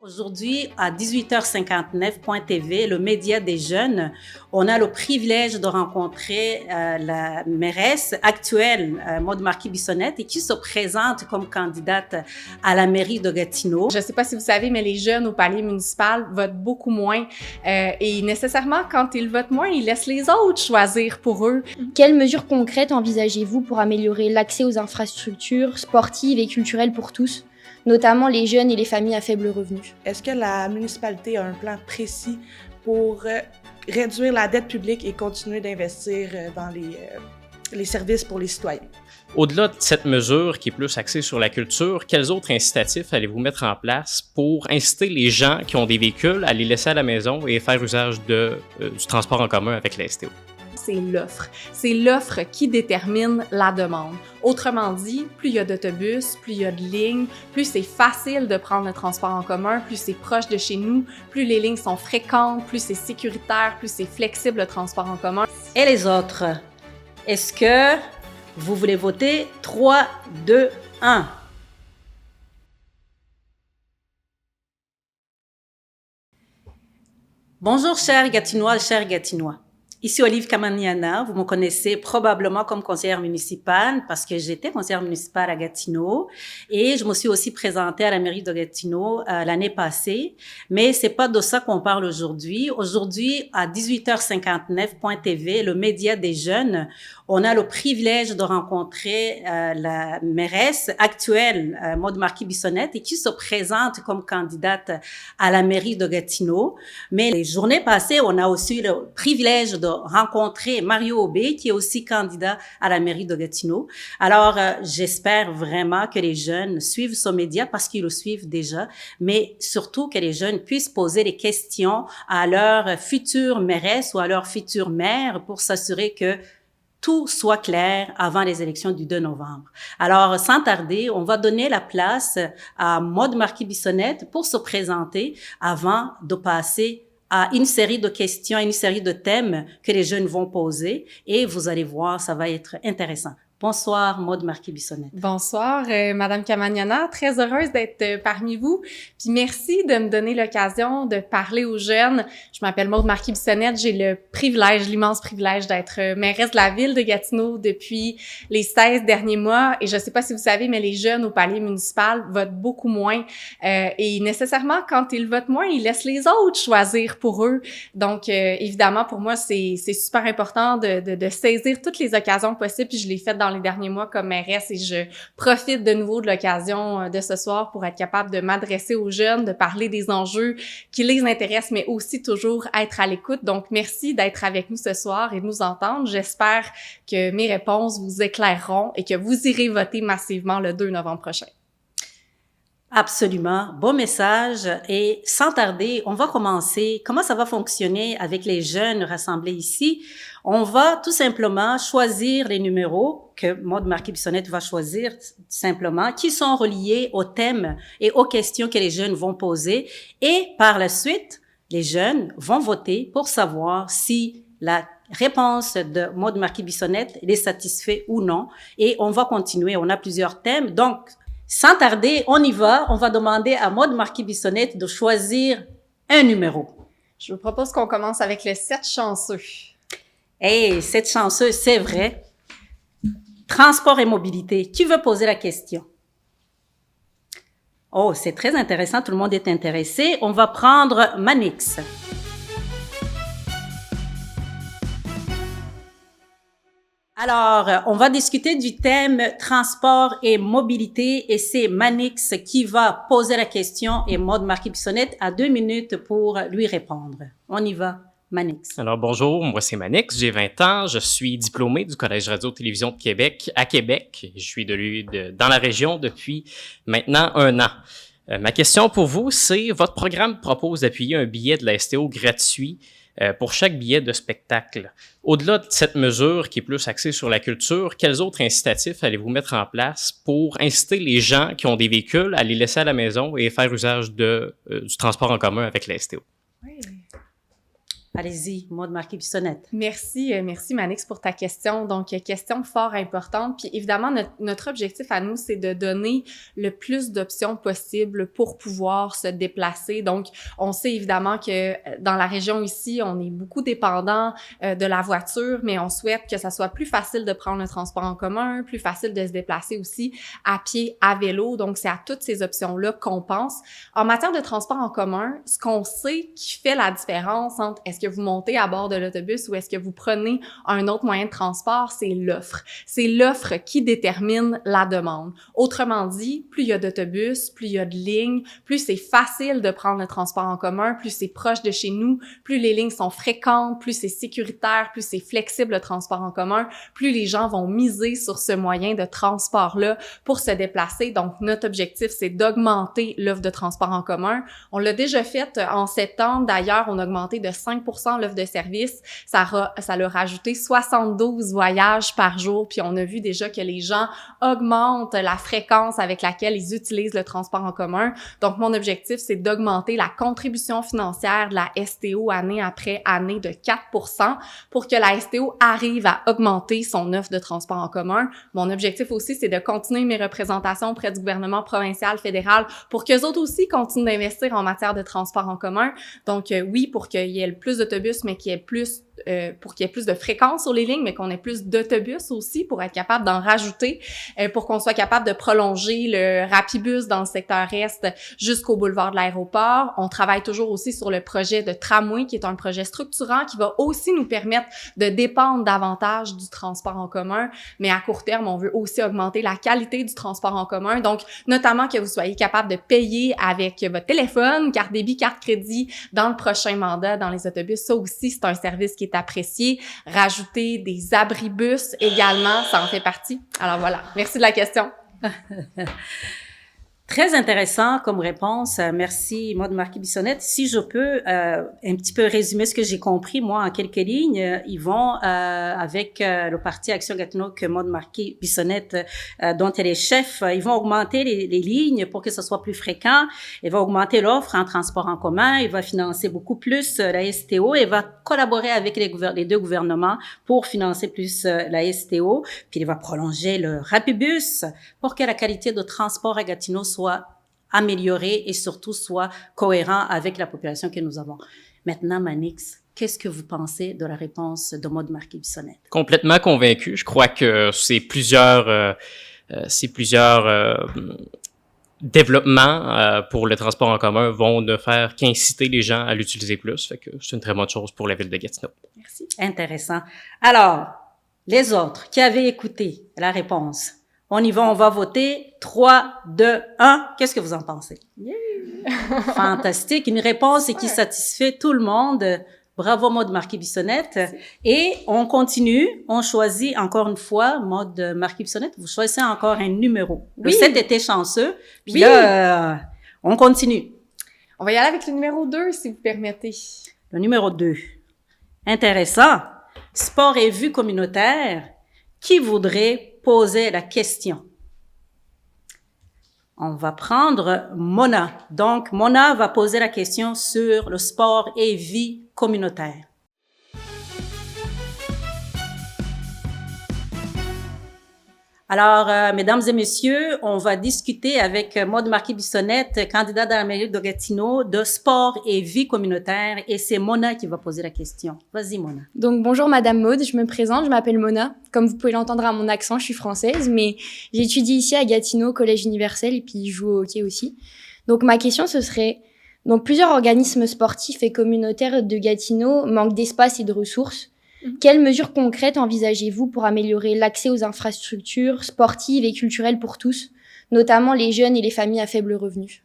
Aujourd'hui, à 18h59.tv, le média des jeunes, on a le privilège de rencontrer la mairesse actuelle, Maude Marquis-Bissonnette, et qui se présente comme candidate à la mairie de Gatineau. Je ne sais pas si vous savez, mais les jeunes au palier municipal votent beaucoup moins. Et nécessairement, quand ils votent moins, ils laissent les autres choisir pour eux. Quelles mesures concrètes envisagez-vous pour améliorer l'accès aux infrastructures sportives et culturelles pour tous, notamment les jeunes et les familles à faible revenu? Est-ce que la municipalité a un plan précis pour réduire la dette publique et continuer d'investir dans les services pour les citoyens? Au-delà de cette mesure qui est plus axée sur la culture, quels autres incitatifs allez-vous mettre en place pour inciter les gens qui ont des véhicules à les laisser à la maison et faire usage du transport en commun avec la STO? C'est l'offre. C'est l'offre qui détermine la demande. Autrement dit, plus il y a d'autobus, plus il y a de lignes, plus c'est facile de prendre le transport en commun, plus c'est proche de chez nous, plus les lignes sont fréquentes, plus c'est sécuritaire, plus c'est flexible le transport en commun. Et les autres, est-ce que vous voulez voter 3, 2, 1? Bonjour chers Gatinois, chers Gatinois. Ici Olive Kamaniana, vous me connaissez probablement comme conseillère municipale parce que j'étais conseillère municipale à Gatineau et je me suis aussi présentée à la mairie de Gatineau l'année passée. Mais c'est pas de ça qu'on parle aujourd'hui. Aujourd'hui, à 18h59.tv, le média des jeunes, on a le privilège de rencontrer la mairesse actuelle, Maude Marquis-Bissonnette, et qui se présente comme candidate à la mairie de Gatineau. Mais les journées passées, on a aussi le privilège de rencontrer Mario Aubé, qui est aussi candidat à la mairie de Gatineau. Alors, j'espère vraiment que les jeunes suivent ce média parce qu'ils le suivent déjà, mais surtout que les jeunes puissent poser des questions à leur future mairesse ou à leur futur maire pour s'assurer que tout soit clair avant les élections du 2 novembre. Alors, sans tarder, on va donner la place à Maude Marquis-Bissonnette pour se présenter avant de passer à une série de questions, une série de thèmes que les jeunes vont poser et vous allez voir, ça va être intéressant. Bonsoir, Maude Marquis-Bissonnette. Bonsoir, Madame Kamaniana. Très heureuse d'être parmi vous. Puis merci de me donner l'occasion de parler aux jeunes. Je m'appelle Maude Marquis-Bissonnette. J'ai le privilège, l'immense privilège d'être mairesse de la ville de Gatineau depuis les 16 derniers mois. Et je sais pas si vous savez, mais les jeunes au palier municipal votent beaucoup moins. Et nécessairement, quand ils votent moins, ils laissent les autres choisir pour eux. Donc, évidemment, pour moi, c'est super important de saisir toutes les occasions possibles. Puis je l'ai fait dans les derniers mois comme mairesse et je profite de nouveau de l'occasion de ce soir pour être capable de m'adresser aux jeunes, de parler des enjeux qui les intéressent, mais aussi toujours être à l'écoute. Donc, merci d'être avec nous ce soir et de nous entendre. J'espère que mes réponses vous éclaireront et que vous irez voter massivement le 2 novembre prochain. Absolument. Bon message. Et sans tarder, on va commencer. Comment ça va fonctionner avec les jeunes rassemblés ici? On va tout simplement choisir les numéros que Maude Marquis-Bissonnette va choisir simplement, qui sont reliés aux thèmes et aux questions que les jeunes vont poser. Et par la suite, les jeunes vont voter pour savoir si la réponse de Maude Marquis-Bissonnette les satisfait ou non. Et on va continuer. On a plusieurs thèmes. Donc, sans tarder, on y va. On va demander à Maude Marquis-Bissonnette de choisir un numéro. Je vous propose qu'on commence avec le 7 chanceux. Hey, 7 chanceux, c'est vrai. Transport et mobilité. Qui veut poser la question? Oh, c'est très intéressant. Tout le monde est intéressé. On va prendre Manix. Alors, on va discuter du thème transport et mobilité et c'est Manix qui va poser la question et Maude Marquis-Bissonnette a 2 minutes pour lui répondre. On y va, Manix. Alors bonjour, moi c'est Manix, j'ai 20 ans, je suis diplômé du Collège Radio-Télévision de Québec à Québec. Je suis dans la région depuis maintenant 1 an. Ma question pour vous, c'est votre programme propose d'appuyer un billet de la STO gratuit pour chaque billet de spectacle. Au-delà de cette mesure qui est plus axée sur la culture, quels autres incitatifs allez-vous mettre en place pour inciter les gens qui ont des véhicules à les laisser à la maison et faire usage du transport en commun avec la STO? Oui. Allez-y, Maude Marquis-Bissonnette. Merci Manix pour ta question. Donc, question fort importante. Puis évidemment, notre objectif à nous, c'est de donner le plus d'options possibles pour pouvoir se déplacer. Donc, on sait évidemment que dans la région ici, on est beaucoup dépendant de la voiture, mais on souhaite que ça soit plus facile de prendre le transport en commun, plus facile de se déplacer aussi à pied, à vélo. Donc, c'est à toutes ces options-là qu'on pense. En matière de transport en commun, ce qu'on sait qui fait la différence entre est-ce que vous montez à bord de l'autobus ou est-ce que vous prenez un autre moyen de transport, c'est l'offre. C'est l'offre qui détermine la demande. Autrement dit, plus il y a d'autobus, plus il y a de lignes, plus c'est facile de prendre le transport en commun, plus c'est proche de chez nous, plus les lignes sont fréquentes, plus c'est sécuritaire, plus c'est flexible le transport en commun, plus les gens vont miser sur ce moyen de transport-là pour se déplacer. Donc, notre objectif, c'est d'augmenter l'offre de transport en commun. On l'a déjà fait en septembre. D'ailleurs, on a augmenté de 5% l'offre de service. Ça l'a rajouté 72 voyages par jour. Puis on a vu déjà que les gens augmentent la fréquence avec laquelle ils utilisent le transport en commun. Donc, mon objectif, c'est d'augmenter la contribution financière de la STO année après année de 4% pour que la STO arrive à augmenter son offre de transport en commun. Mon objectif aussi, c'est de continuer mes représentations auprès du gouvernement provincial, fédéral, pour qu'eux autres aussi continuent d'investir en matière de transport en commun. Donc, oui, pour qu'il y ait le plus d'autobus, mais qu'il y ait plus pour qu'il y ait plus de fréquences sur les lignes, mais qu'on ait plus d'autobus aussi pour être capable d'en rajouter, pour qu'on soit capable de prolonger le Rapibus dans le secteur Est jusqu'au boulevard de l'aéroport. On travaille toujours aussi sur le projet de tramway, qui est un projet structurant qui va aussi nous permettre de dépendre davantage du transport en commun, mais à court terme, on veut aussi augmenter la qualité du transport en commun, donc notamment que vous soyez capable de payer avec votre téléphone, carte débit, carte crédit dans le prochain mandat dans les autobus. Ça aussi, c'est un service qui est apprécié. Rajouter des abribus également, ça en fait partie. Alors voilà, merci de la question. Très intéressant comme réponse. Merci, Maude Marquis-Bissonnette. Si je peux un petit peu résumer ce que j'ai compris, moi, en quelques lignes, ils vont, avec le parti Action Gatineau que Maude Marquis-Bissonnette, dont elle est chef, ils vont augmenter les lignes pour que ce soit plus fréquent. Ils vont augmenter l'offre en transport en commun. Il va financer beaucoup plus la STO et va collaborer avec les deux gouvernements pour financer plus la STO. Puis il va prolonger le Rapibus pour que la qualité de transport à Gatineau soit améliorée et surtout soit cohérent avec la population que nous avons. Maintenant, Manix, qu'est-ce que vous pensez de la réponse de Maude Marquis-Bissonnette? Complètement convaincu. Je crois que c'est plusieurs développements pour le transport en commun vont ne faire qu'inciter les gens à l'utiliser plus. Fait que c'est une très bonne chose pour la ville de Gatineau. Merci. Intéressant. Alors, les autres qui avaient écouté la réponse, on y va, on va voter. 3, 2, 1. Qu'est-ce que vous en pensez? Yeah. Fantastique. Une réponse qui satisfait tout le monde. Bravo, Maude Marquis-Bissonnette. Et on continue. On choisit encore une fois, Maude Marquis-Bissonnette, vous choisissez encore un numéro. Oui. Le 7 était chanceux. Puis là, on continue. On va y aller avec le numéro 2, si vous permettez. Le numéro 2. Intéressant. Sport et vue communautaire. Qui voudrait poser la question? On va prendre Mona. Donc, Mona va poser la question sur le sport et vie communautaire. Alors, mesdames et messieurs, on va discuter avec Maude Marquis-Bissonnette, candidate dans la mairie de Gatineau, de sport et vie communautaire. Et c'est Mona qui va poser la question. Vas-y, Mona. Donc, bonjour Madame Maude, je me présente, je m'appelle Mona. Comme vous pouvez l'entendre à mon accent, je suis française, mais j'étudie ici à Gatineau, Collège universel, et puis je joue au hockey aussi. Donc, ma question, ce serait... Donc, plusieurs organismes sportifs et communautaires de Gatineau manquent d'espace et de ressources. Quelles mesures concrètes envisagez-vous pour améliorer l'accès aux infrastructures sportives et culturelles pour tous, notamment les jeunes et les familles à faible revenu?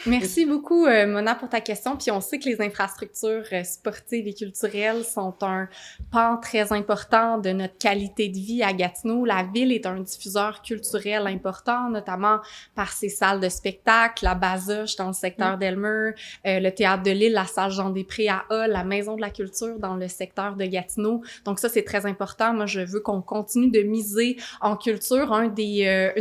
Merci beaucoup, Mona, pour ta question. Puis on sait que les infrastructures sportives et culturelles sont un pan très important de notre qualité de vie à Gatineau. La ville est un diffuseur culturel important, notamment par ses salles de spectacle, la Basoche dans le secteur d'Elmer, le Théâtre de l'Île, la salle Jean-Després à Hull, la Maison de la Culture dans le secteur de Gatineau. Donc ça, c'est très important. Moi, je veux qu'on continue de miser en culture. Une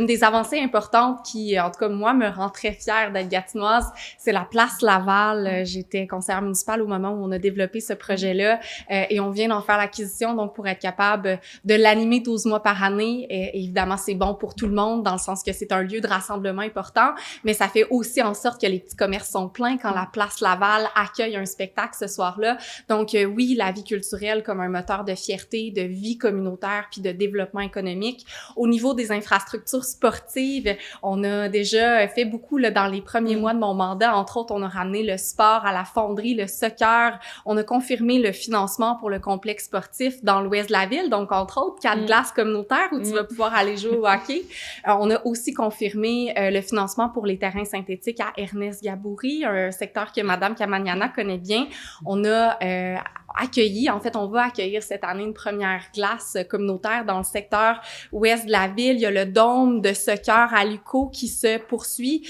des avancées importantes qui, en tout cas, moi, me rend très fière d'être Gatinoise Gatineaunoise, c'est la place Laval. J'étais conseillère municipale au moment où on a développé ce projet-là et on vient d'en faire l'acquisition, donc pour être capable de l'animer 12 mois par année. Et évidemment, c'est bon pour tout le monde dans le sens que c'est un lieu de rassemblement important, mais ça fait aussi en sorte que les petits commerces sont pleins quand la place Laval accueille un spectacle ce soir-là. Donc oui, la vie culturelle comme un moteur de fierté, de vie communautaire puis de développement économique. Au niveau des infrastructures sportives, on a déjà fait beaucoup là, dans les premiers mois de mon mandat. Entre autres, on a ramené le sport à la fonderie, le soccer. On a confirmé le financement pour le complexe sportif dans l'ouest de la ville. Donc, entre autres, 4 glaces communautaires où tu vas pouvoir aller jouer au hockey. On a aussi confirmé le financement pour les terrains synthétiques à Ernest Gaboury, un secteur que Madame Camagnana connaît bien. On a on va accueillir cette année une première glace communautaire dans le secteur ouest de la ville. Il y a le dôme de soccer à Luco qui se poursuit.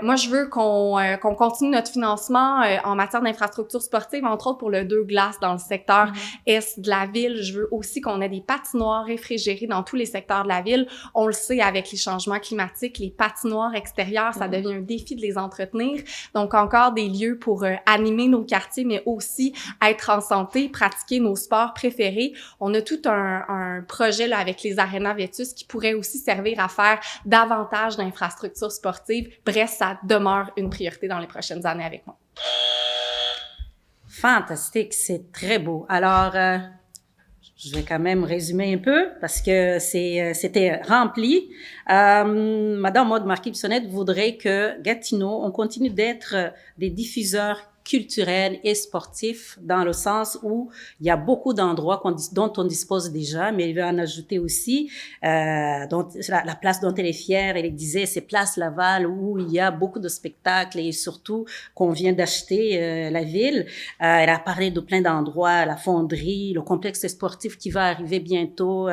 Moi, je veux qu'on continue notre financement en matière d'infrastructures sportives, entre autres pour le 2 glaces dans le secteur est de la ville. Je veux aussi qu'on ait des patinoires réfrigérées dans tous les secteurs de la ville. On le sait, avec les changements climatiques, les patinoires extérieures, ça devient un défi de les entretenir. Donc, encore des lieux pour animer nos quartiers, mais aussi être en santé, pratiquer nos sports préférés. On a tout un projet là, avec les Arénas Vétus qui pourrait aussi servir à faire davantage d'infrastructures sportives. Bref, ça demeure une priorité dans les prochaines années avec moi. Fantastique, c'est très beau. Alors, je vais quand même résumer un peu parce que c'était rempli. Madame Maude Marquis-Bissonnette voudrait que Gatineau, on continue d'être des diffuseurs culturels et sportifs dans le sens où il y a beaucoup d'endroits dont on dispose déjà, mais il veut en ajouter aussi dont la place dont elle est fière. Elle disait c'est Place Laval où il y a beaucoup de spectacles et surtout qu'on vient d'acheter la ville. Elle a parlé de plein d'endroits, la fonderie, le complexe sportif qui va arriver bientôt,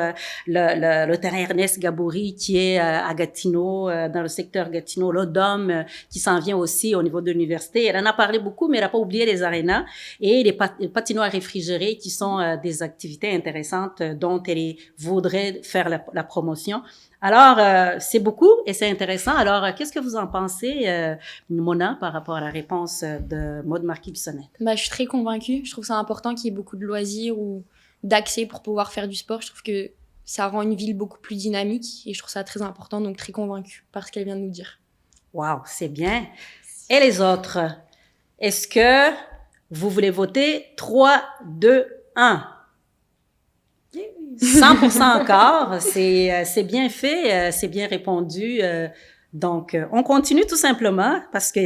le terrain Ernest Gaboury qui est à Gatineau, dans le secteur Gatineau, le dôme qui s'en vient aussi au niveau de l'université. Elle en a parlé beaucoup, mais elle n'a pas oublié les arénas et les patinoires réfrigérées qui sont des activités intéressantes dont elle voudrait faire la promotion. Alors, c'est beaucoup et c'est intéressant. Alors, qu'est-ce que vous en pensez, Mona, par rapport à la réponse de Maude Marquis-Bissonnette? Je suis très convaincue. Je trouve ça important qu'il y ait beaucoup de loisirs ou d'accès pour pouvoir faire du sport. Je trouve que ça rend une ville beaucoup plus dynamique et je trouve ça très important, donc très convaincue par ce qu'elle vient de nous dire. Wow, c'est bien. Et les autres? Est-ce que vous voulez voter 3, 2, 1? 100% encore. C'est bien fait, c'est bien répondu. Donc, on continue tout simplement parce que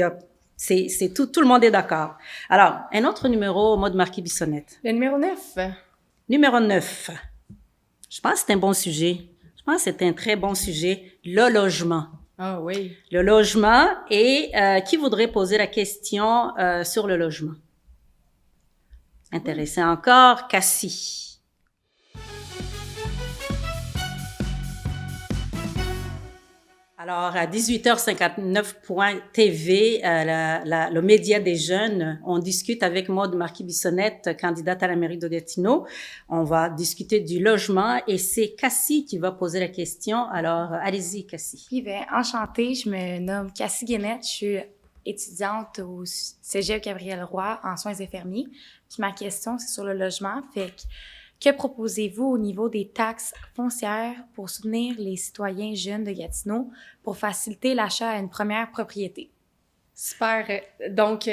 c'est tout le monde est d'accord. Alors, un autre numéro, Maude Marquis-Bissonnette. Le numéro 9. Numéro 9. Je pense que c'est un bon sujet. Je pense que c'est un très bon sujet. Le logement. Ah oui. Le logement et qui voudrait poser la question sur le logement? Intéressé encore, Cassie. Alors, à 18h59.tv, le média des jeunes, on discute avec Maude Marquis-Bissonnette, candidate à la mairie de Gatineau. On va discuter du logement et c'est Cassie qui va poser la question. Alors, allez-y, Cassie. Oui, enchantée, je me nomme Cassie Guénette, je suis étudiante au Cégep Gabriel-Roy en soins infirmiers. Puis ma question, c'est sur le logement. Que proposez-vous au niveau des taxes foncières pour soutenir les citoyens jeunes de Gatineau pour faciliter l'achat à une première propriété? Super. Donc,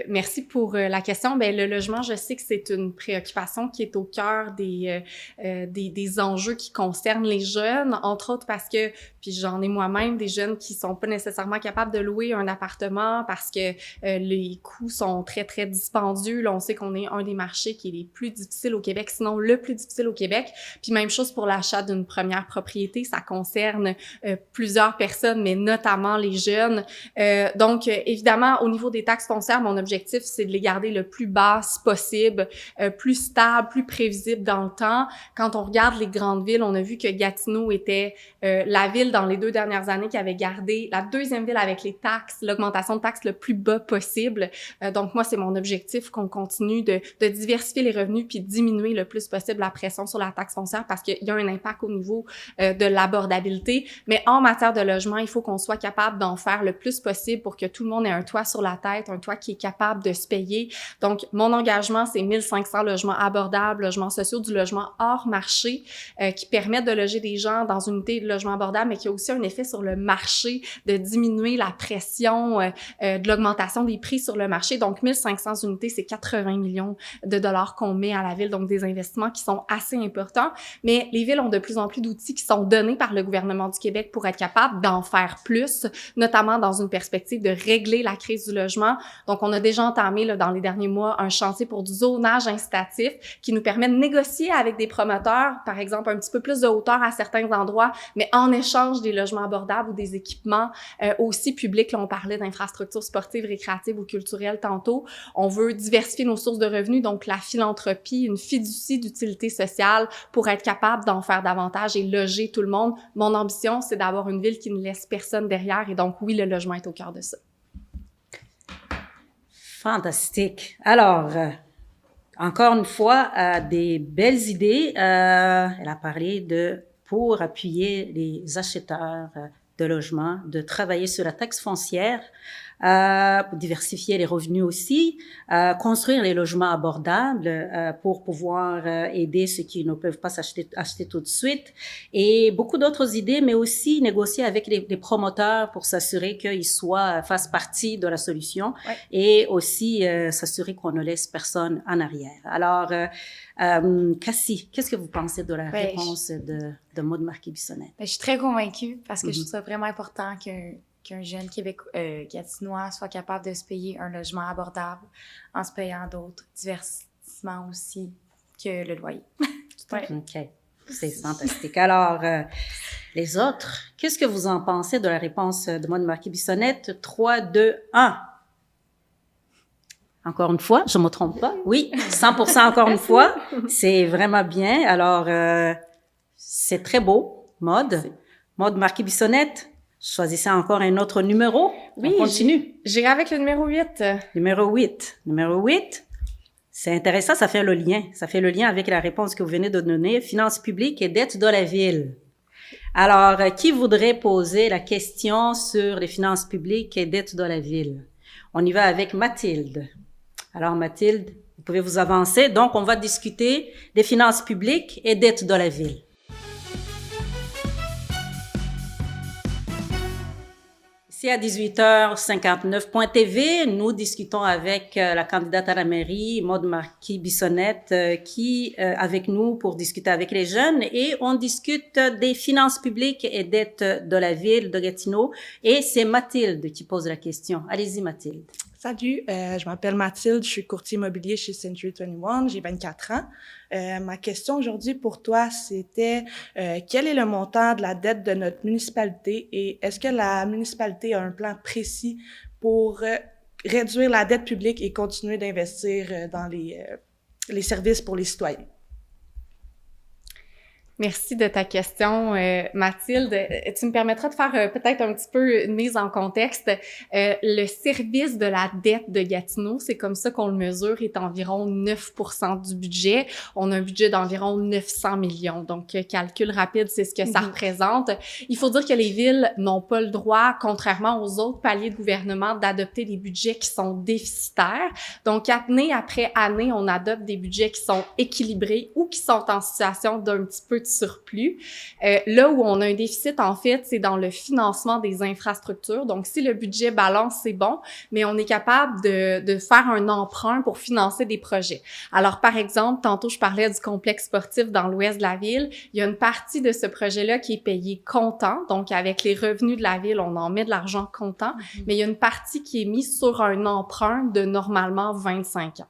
merci pour la question. Ben, le logement, je sais que c'est une préoccupation qui est au cœur des enjeux qui concernent les jeunes, entre autres parce que, puis j'en ai moi-même, des jeunes qui sont pas nécessairement capables de louer un appartement parce que les coûts sont très, très dispendieux. Là, on sait qu'on est un des marchés qui est les plus difficiles au Québec, sinon le plus difficile au Québec. Puis même chose pour l'achat d'une première propriété, ça concerne plusieurs personnes, mais notamment les jeunes. Donc, évidemment, au niveau des taxes foncières, mon objectif, c'est de les garder le plus basses possible, plus stable, plus prévisible dans le temps. Quand on regarde les grandes villes, on a vu que Gatineau était la ville dans les 2 dernières années qui avait gardé la deuxième ville avec les taxes, l'augmentation de taxes le plus bas possible. Donc moi, c'est mon objectif qu'on continue de diversifier les revenus puis de diminuer le plus possible la pression sur la taxe foncière parce qu'il y a un impact au niveau de l'abordabilité. Mais en matière de logement, il faut qu'on soit capable d'en faire le plus possible pour que tout le monde ait ait un toit sur la tête, un toit qui est capable de se payer. Donc, mon engagement, c'est 1500 logements abordables, logements sociaux, du logement hors marché, qui permettent de loger des gens dans une unité de logement abordable, mais qui a aussi un effet sur le marché, de diminuer la pression de l'augmentation des prix sur le marché. Donc, 1500 unités, c'est 80 millions de dollars qu'on met à la ville, donc des investissements qui sont assez importants. Mais les villes ont de plus en plus d'outils qui sont donnés par le gouvernement du Québec pour être capable d'en faire plus, notamment dans une perspective de régler la crise du logement. Donc, on a déjà entamé là, dans les derniers mois un chantier pour du zonage incitatif qui nous permet de négocier avec des promoteurs, par exemple, un petit peu plus de hauteur à certains endroits, mais en échange des logements abordables ou des équipements aussi publics. Là, on parlait d'infrastructures sportives, récréatives ou culturelles tantôt. On veut diversifier nos sources de revenus, donc la philanthropie, une fiducie d'utilité sociale pour être capable d'en faire davantage et loger tout le monde. Mon ambition, c'est d'avoir une ville qui ne laisse personne derrière et donc oui, le logement est au cœur de ça. Fantastique. Alors, encore une fois, des belles idées. Elle a parlé pour appuyer les acheteurs de logements, de travailler sur la taxe foncière, pour diversifier les revenus aussi, construire les logements abordables pour pouvoir aider ceux qui ne peuvent pas acheter tout de suite, et beaucoup d'autres idées, mais aussi négocier avec les promoteurs pour s'assurer qu'ils fassent partie de la solution, ouais. Et aussi s'assurer qu'on ne laisse personne en arrière. Alors, Cassie, qu'est-ce que vous pensez de la réponse de Maude Marquis-Bissonnette? Je suis très convaincue parce que je trouve ça vraiment important qu'un jeune Gatinois soit capable de se payer un logement abordable en se payant d'autres divertissements aussi que le loyer. OK. C'est fantastique. Alors, les autres, qu'est-ce que vous en pensez de la réponse de Maude Marquis-Bissonnette? 3, 2, 1. Encore une fois, je ne me trompe pas. Oui, 100% encore une fois. C'est vraiment bien. Alors, c'est très beau, Maude. Maude Marquis-Bissonnette. Choisissez encore un autre numéro. Oui, on continue. J'irai avec le numéro 8. Numéro 8. Numéro 8, c'est intéressant, ça fait le lien. Ça fait le lien avec la réponse que vous venez de donner, finances publiques et dette de la ville. Alors, qui voudrait poser la question sur les finances publiques et dette de la ville? On y va avec Mathilde. Alors, Mathilde, vous pouvez vous avancer. Donc, on va discuter des finances publiques et dette de la ville. Ici à 18h59.tv, nous discutons avec la candidate à la mairie, Maude Marquis-Bissonnette, qui avec nous pour discuter avec les jeunes, et on discute des finances publiques et dettes de la ville de Gatineau. Et c'est Mathilde qui pose la question. Allez-y, Mathilde. Salut, je m'appelle Mathilde, je suis courtier immobilier chez Century 21, j'ai 24 ans. Ma question aujourd'hui pour toi, c'était quel est le montant de la dette de notre municipalité et est-ce que la municipalité a un plan précis pour réduire la dette publique et continuer d'investir dans les services pour les citoyens? Merci de ta question, Mathilde. Tu me permettras de faire peut-être un petit peu une mise en contexte. Le service de la dette de Gatineau, c'est comme ça qu'on le mesure, est environ 9% du budget. On a un budget d'environ 900 millions. Donc, calcul rapide, c'est ce que ça représente. Il faut dire que les villes n'ont pas le droit, contrairement aux autres paliers de gouvernement, d'adopter des budgets qui sont déficitaires. Donc, année après année, on adopte des budgets qui sont équilibrés ou qui sont en situation d'un petit peu de surplus. Là où on a un déficit, en fait, c'est dans le financement des infrastructures. Donc, si le budget balance, c'est bon, mais on est capable de faire un emprunt pour financer des projets. Alors, par exemple, tantôt, je parlais du complexe sportif dans l'ouest de la ville. Il y a une partie de ce projet-là qui est payée comptant. Donc, avec les revenus de la ville, on en met de l'argent comptant, mais il y a une partie qui est mise sur un emprunt de normalement 25 ans.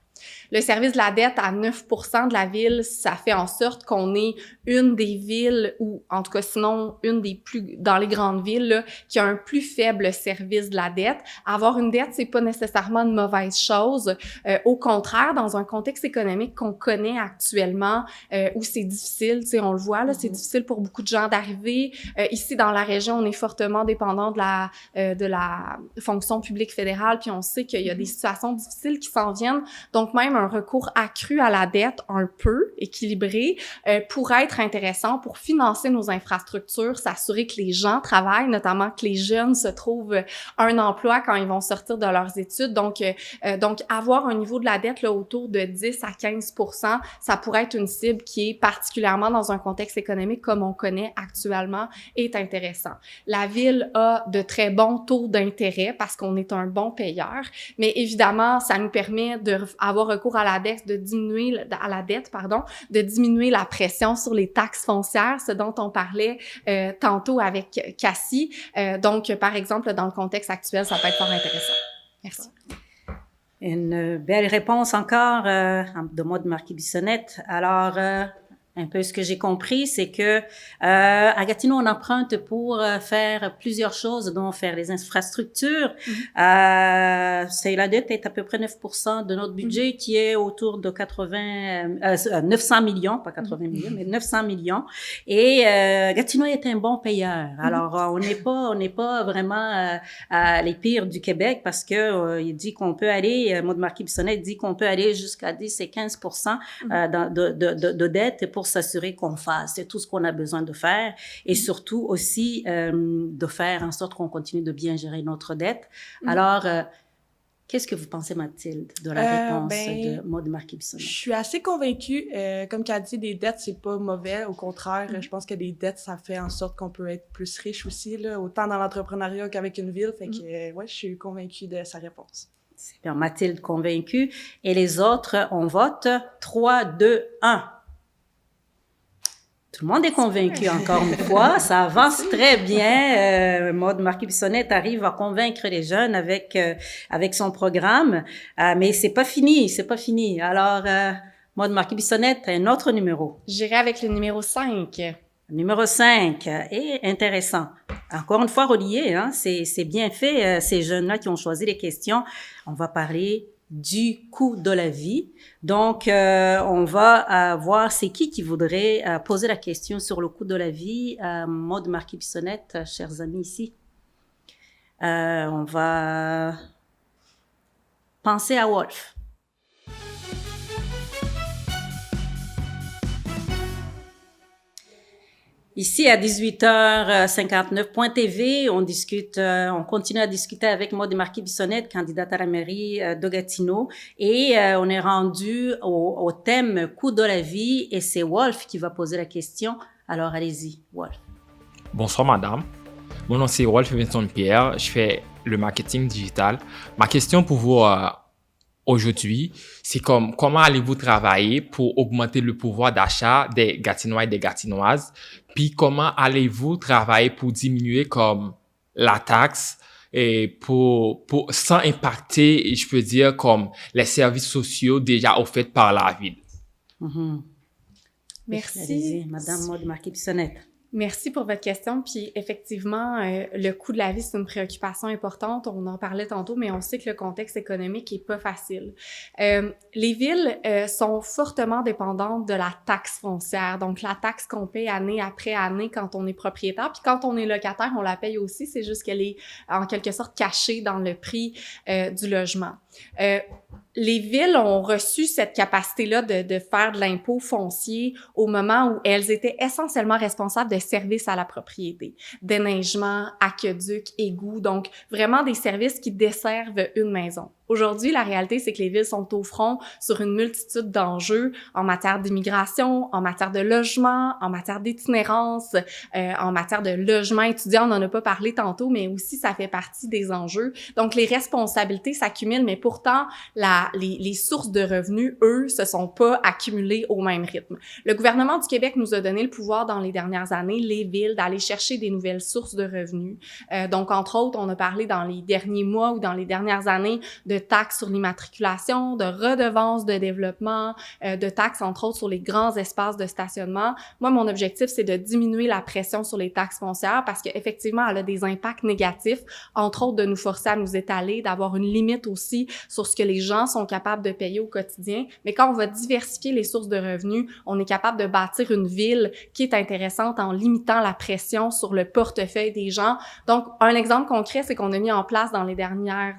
Le service de la dette à 9% de la ville, ça fait en sorte qu'on est une des villes, ou en tout cas sinon une des plus, dans les grandes villes, là, qui a un plus faible service de la dette. Avoir une dette, c'est pas nécessairement une mauvaise chose. Au contraire, dans un contexte économique qu'on connaît actuellement, où c'est difficile, tu sais, on le voit, là, c'est difficile pour beaucoup de gens d'arriver. Ici, dans la région, on est fortement dépendant de la fonction publique fédérale, puis on sait qu'il y a des situations difficiles qui s'en viennent. Donc, Donc, même un recours accru à la dette, un peu équilibré, pourrait être intéressant pour financer nos infrastructures, s'assurer que les gens travaillent, notamment que les jeunes se trouvent un emploi quand ils vont sortir de leurs études. Donc avoir un niveau de la dette là, autour de 10 à 15%, ça pourrait être une cible qui est particulièrement dans un contexte économique comme on connaît actuellement, est intéressant. La Ville a de très bons taux d'intérêt parce qu'on est un bon payeur, mais évidemment, ça nous permet d'avoir recours à la dette, de diminuer la pression sur les taxes foncières, ce dont on parlait tantôt avec Cassie. Donc, par exemple, dans le contexte actuel, ça peut être fort intéressant. Merci. Une belle réponse encore de Maude Marquis-Bissonnette. Alors, un peu ce que j'ai compris, c'est que à Gatineau, on emprunte pour faire plusieurs choses, dont faire les infrastructures. La dette est à peu près 9% de notre budget, qui est autour de 900 millions, pas 80 millions, mais 900 millions. Et Gatineau est un bon payeur. Alors, on n'est pas vraiment les pires du Québec, parce que il dit qu'on peut aller, Maude Marquis-Bissonnette dit qu'on peut aller jusqu'à 10 et 15% de dette pour s'assurer qu'on fasse. C'est tout ce qu'on a besoin de faire, et surtout aussi de faire en sorte qu'on continue de bien gérer notre dette. Alors, qu'est-ce que vous pensez, Mathilde, de la réponse de Maude Marquis-Bissonnette? Je suis assez convaincue. Comme qu'elle dit, des dettes, c'est pas mauvais. Au contraire, je pense que des dettes, ça fait en sorte qu'on peut être plus riche aussi, là, autant dans l'entrepreneuriat qu'avec une ville. Fait que, ouais, je suis convaincue de sa réponse. C'est bien, Mathilde convaincue. Et les autres, on vote 3, 2, 1. Tout le monde est convaincu encore une fois. Ça avance très bien. Maude Marquis-Bissonnette arrive à convaincre les jeunes avec son programme. Mais c'est pas fini. Alors, Maude Marquis-Bissonnette, un autre numéro. J'irai avec le numéro 5. Numéro 5 est intéressant. Encore une fois relié, hein. C'est bien fait, ces jeunes-là qui ont choisi les questions. On va parler du coût de la vie. Donc, on va voir c'est qui voudrait poser la question sur le coût de la vie. Maude Marquis-Bissonnette, chers amis ici. On va penser à Wolf. Ici, à 18h59.tv, on continue à discuter avec Maude Marquis-Bissonnette, candidate à la mairie de Gatineau, et on est rendu au thème coût de la vie, et c'est Wolf qui va poser la question. Alors, allez-y, Wolf. Bonsoir, madame. Mon nom, c'est Wolf Vincent-Pierre. Je fais le marketing digital. Ma question pour vous aujourd'hui, c'est comment allez-vous travailler pour augmenter le pouvoir d'achat des Gatinois et des Gatinoises? Puis comment allez-vous travailler pour diminuer comme la taxe et pour sans impacter, je peux dire, comme les services sociaux déjà offerts par la ville? Merci. Allez-y, Madame Maude Marquis-Bissonnette. Merci pour votre question. Puis effectivement, le coût de la vie, c'est une préoccupation importante. On en parlait tantôt, mais on sait que le contexte économique est pas facile. Les villes sont fortement dépendantes de la taxe foncière, donc la taxe qu'on paye année après année quand on est propriétaire. Puis quand on est locataire, on la paye aussi. C'est juste qu'elle est en quelque sorte cachée dans le prix du logement. Les villes ont reçu cette capacité-là de faire de l'impôt foncier au moment où elles étaient essentiellement responsables de services à la propriété, déneigement, aqueduc, égouts, donc vraiment des services qui desservent une maison. Aujourd'hui, la réalité, c'est que les villes sont au front sur une multitude d'enjeux en matière d'immigration, en matière de logement, en matière d'itinérance, en matière de logement étudiant. On n'en a pas parlé tantôt, mais aussi ça fait partie des enjeux. Donc, les responsabilités s'accumulent, mais pourtant, les sources de revenus, eux, se sont pas accumulées au même rythme. Le gouvernement du Québec nous a donné le pouvoir dans les dernières années, les villes, d'aller chercher des nouvelles sources de revenus. Donc, entre autres, on a parlé dans les derniers mois ou dans les dernières années de taxes sur l'immatriculation, de redevances de développement, de taxes, entre autres, sur les grands espaces de stationnement. Moi, mon objectif, c'est de diminuer la pression sur les taxes foncières parce qu'effectivement, elle a des impacts négatifs, entre autres, de nous forcer à nous étaler, d'avoir une limite aussi sur ce que les gens sont capables de payer au quotidien. Mais quand on va diversifier les sources de revenus, on est capable de bâtir une ville qui est intéressante en limitant la pression sur le portefeuille des gens. Donc, un exemple concret, c'est qu'on a mis en place dans les dernières,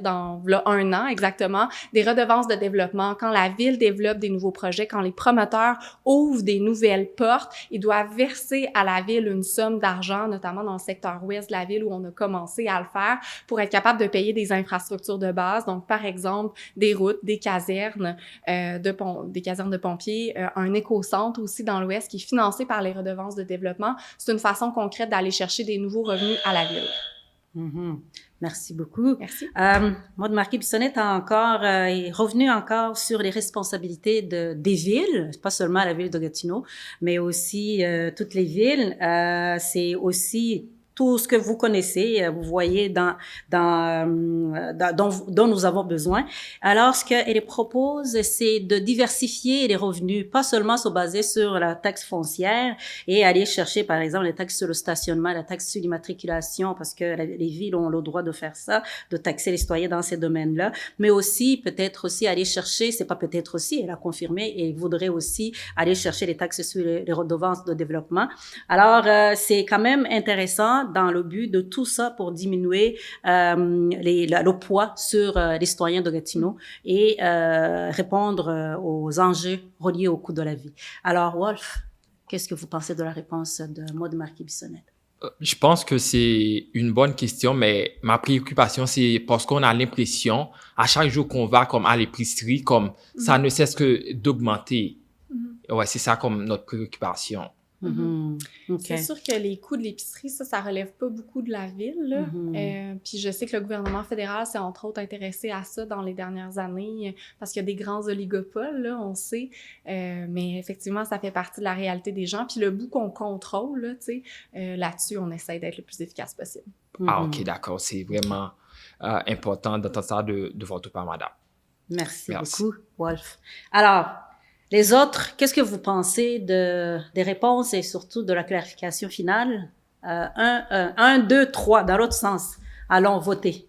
dans a 1 an exactement, des redevances de développement. Quand la ville développe des nouveaux projets, quand les promoteurs ouvrent des nouvelles portes, ils doivent verser à la ville une somme d'argent, notamment dans le secteur ouest de la ville où on a commencé à le faire, pour être capable de payer des infrastructures de base. Donc, par exemple, des routes, des casernes, des casernes de pompiers, un éco-centre aussi dans l'ouest qui est financé par les redevances de développement. C'est une façon concrète d'aller chercher des nouveaux revenus à la ville. Mm-hmm. Merci beaucoup. Merci. Maude Marquis-Bissonnette est revenu encore sur les responsabilités des villes, pas seulement la ville de Gatineau, mais aussi toutes les villes. C'est aussi tout ce que vous connaissez, vous voyez dont nous avons besoin. Alors, ce qu'elle propose, c'est de diversifier les revenus, pas seulement se baser sur la taxe foncière et aller chercher, par exemple, les taxes sur le stationnement, la taxe sur l'immatriculation, parce que les villes ont le droit de faire ça, de taxer les citoyens dans ces domaines-là, mais aussi, peut-être aussi aller chercher, c'est pas peut-être aussi, elle a confirmé, et voudrait aussi aller chercher les taxes sur les redevances de développement. Alors, c'est quand même intéressant dans le but de tout ça pour diminuer le poids sur les citoyens de Gatineau et répondre aux enjeux reliés au coût de la vie. Alors, Wolf, qu'est-ce que vous pensez de la réponse de Maude Marquis-Bissonnette? Je pense que c'est une bonne question, mais ma préoccupation, c'est parce qu'on a l'impression, à chaque jour qu'on va comme à l'épicerie, comme ça ne cesse que d'augmenter. Ouais, c'est ça comme notre préoccupation. Okay. C'est sûr que les coûts de l'épicerie, ça relève pas beaucoup de la ville, là. Puis je sais que le gouvernement fédéral s'est entre autres intéressé à ça dans les dernières années parce qu'il y a des grands oligopoles, là, on sait. Mais effectivement, ça fait partie de la réalité des gens. Puis le bout qu'on contrôle, là, tu sais, là-dessus, on essaie d'être le plus efficace possible. Ah, OK, d'accord. C'est vraiment important d'entendre ça de votre part, madame. Merci beaucoup, Wolf. Alors, les autres, qu'est-ce que vous pensez des réponses et surtout de la clarification finale? 1, 2, 3, dans l'autre sens. Allons voter.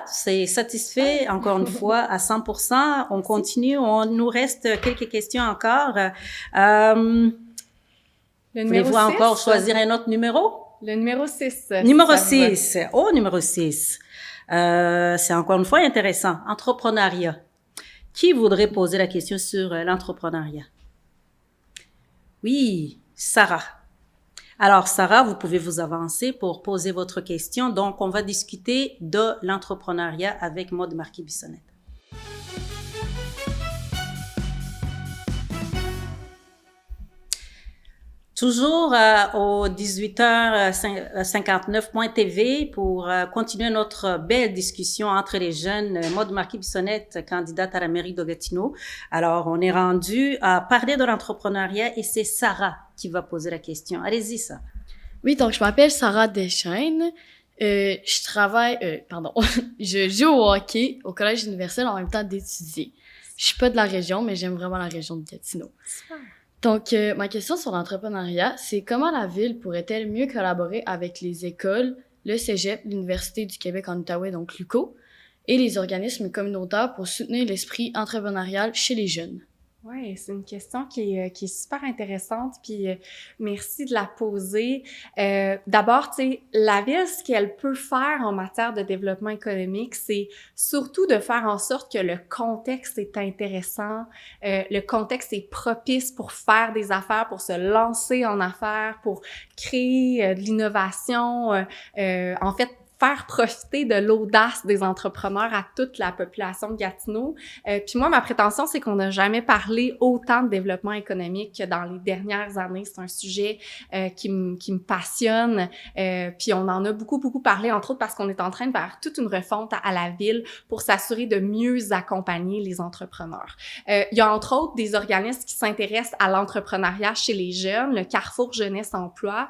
C'est satisfait, encore une fois, à 100%. On continue. On nous reste quelques questions encore. Voulez-vous encore choisir un autre numéro? Le numéro 6. Numéro 6. Oh, numéro 6. C'est encore une fois intéressant. Entrepreneuriat. Qui voudrait poser la question sur l'entrepreneuriat? Oui, Sarah. Alors, Sarah, vous pouvez vous avancer pour poser votre question. Donc, on va discuter de l'entrepreneuriat avec Maude Marquis-Bissonnette. Toujours au 18h59.tv pour continuer notre belle discussion entre les jeunes. Maude Marquis-Bissonnette, candidate à la mairie de Gatineau. Alors, on est rendu à parler de l'entrepreneuriat et c'est Sarah qui va poser la question. Allez-y, Sarah. Oui, donc je m'appelle Sarah Deschaines. Je travaille, je joue au hockey au collège universel en même temps d'étudier. Je suis pas de la région, mais j'aime vraiment la région de Gatineau. Super. Donc, ma question sur l'entrepreneuriat, c'est comment la ville pourrait-elle mieux collaborer avec les écoles, le cégep, l'Université du Québec en Outaouais, donc l'UQO, et les organismes communautaires pour soutenir l'esprit entrepreneurial chez les jeunes? Oui, c'est une question qui est super intéressante, puis merci de la poser. D'abord, tu sais, la ville, ce qu'elle peut faire en matière de développement économique, c'est surtout de faire en sorte que le contexte est intéressant, le contexte est propice pour faire des affaires, pour se lancer en affaires, pour créer de l'innovation, en fait, faire profiter de l'audace des entrepreneurs à toute la population de Gatineau. Puis moi, ma prétention, c'est qu'on n'a jamais parlé autant de développement économique que dans les dernières années. C'est un sujet qui me passionne. Puis on en a beaucoup parlé, entre autres parce qu'on est en train de faire toute une refonte à la ville pour s'assurer de mieux accompagner les entrepreneurs. Il y a entre autres des organismes qui s'intéressent à l'entrepreneuriat chez les jeunes, le Carrefour Jeunesse Emploi,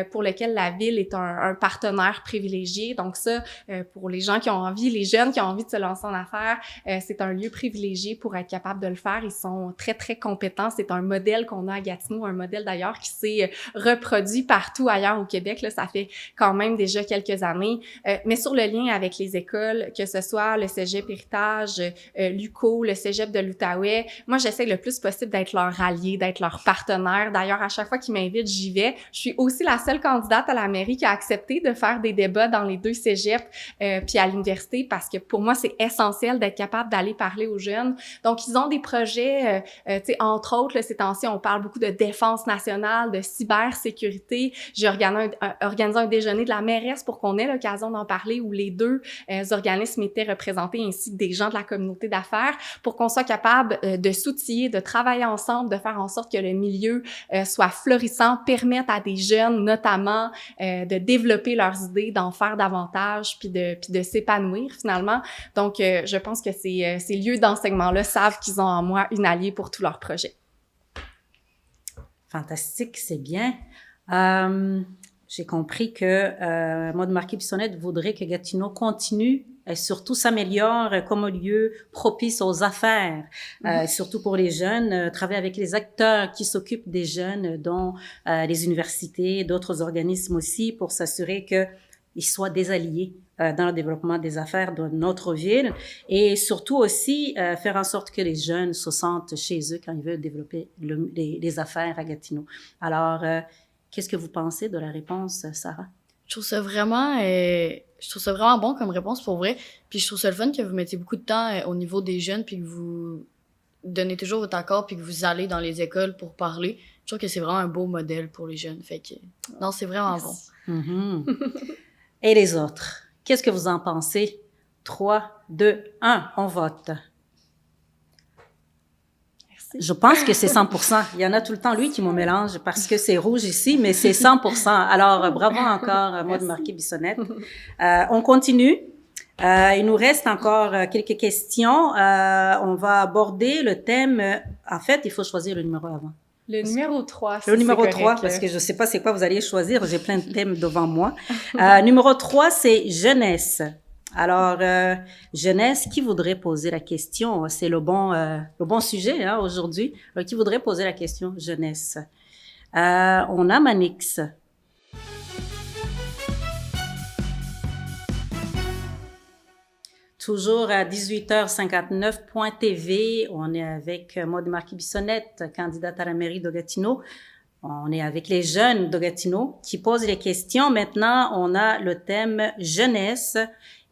pour lequel la ville est un partenaire privilégié. Donc ça, pour les gens qui ont envie, les jeunes qui ont envie de se lancer en affaires, c'est un lieu privilégié pour être capable de le faire. Ils sont très compétents. C'est un modèle qu'on a à Gatineau, un modèle d'ailleurs qui s'est reproduit partout ailleurs au Québec. Là, ça fait quand même déjà quelques années. Mais sur le lien avec les écoles, que ce soit le Cégep Héritage, l'UQO, le Cégep de l'Outaouais, moi j'essaie le plus possible d'être leur allié, d'être leur partenaire. D'ailleurs, à chaque fois qu'ils m'invitent, j'y vais. Je suis aussi la seule candidate à la mairie qui a accepté de faire des débats dans les deux cégeps puis à l'université parce que pour moi, c'est essentiel d'être capable d'aller parler aux jeunes. Donc, ils ont des projets, tu sais, entre autres, là, ces temps-ci, on parle beaucoup de défense nationale, de cybersécurité. J'ai organisé un déjeuner de la mairesse pour qu'on ait l'occasion d'en parler où les deux organismes étaient représentés ainsi que des gens de la communauté d'affaires pour qu'on soit capable de s'outiller, de travailler ensemble, de faire en sorte que le milieu soit florissant, permette à des jeunes notamment de développer leurs idées, d'en faire davantage puis de s'épanouir finalement. Donc, je pense que ces lieux d'enseignement-là savent qu'ils ont en moi une alliée pour tous leurs projets. Fantastique, c'est bien. J'ai compris que Maude Marquis-Bissonnette voudrait que Gatineau continue et surtout s'améliore comme lieu propice aux affaires, surtout pour les jeunes, travailler avec les acteurs qui s'occupent des jeunes, dont les universités, d'autres organismes aussi, pour s'assurer qu'ils soient des alliés dans le développement des affaires de notre ville et surtout aussi faire en sorte que les jeunes se sentent chez eux quand ils veulent développer les affaires à Gatineau. Alors, qu'est-ce que vous pensez de la réponse, Sarah? Je trouve ça vraiment bon comme réponse pour vrai. Puis je trouve ça le fun que vous mettiez beaucoup de temps au niveau des jeunes puis que vous donnez toujours votre accord puis que vous allez dans les écoles pour parler. Je trouve que c'est vraiment un beau modèle pour les jeunes. Fait que, non, c'est vraiment bon. Mm-hmm. Et les autres? Qu'est-ce que vous en pensez? 3, 2, 1, on vote. Merci. Je pense que c'est 100%. Il y en a tout le temps, lui, qui me mélange parce que c'est rouge ici, mais c'est 100%. Alors, bravo encore, Maude Marquis-Bissonnette. On continue. Il nous reste encore quelques questions. On va aborder le thème. En fait, il faut choisir le numéro avant. Le numéro 3, Le numéro 3, parce que je sais pas c'est quoi vous allez choisir. J'ai plein de thèmes devant moi. Numéro 3, c'est jeunesse. Alors, jeunesse, qui voudrait poser la question? C'est le bon sujet, hein, aujourd'hui. Alors, qui voudrait poser la question? Jeunesse. On a Manix. Toujours à 18h59.tv, on est avec Maude Marquis-Bissonnette, candidate à la mairie de Gatineau. On est avec les jeunes de Gatineau qui posent les questions. Maintenant, on a le thème jeunesse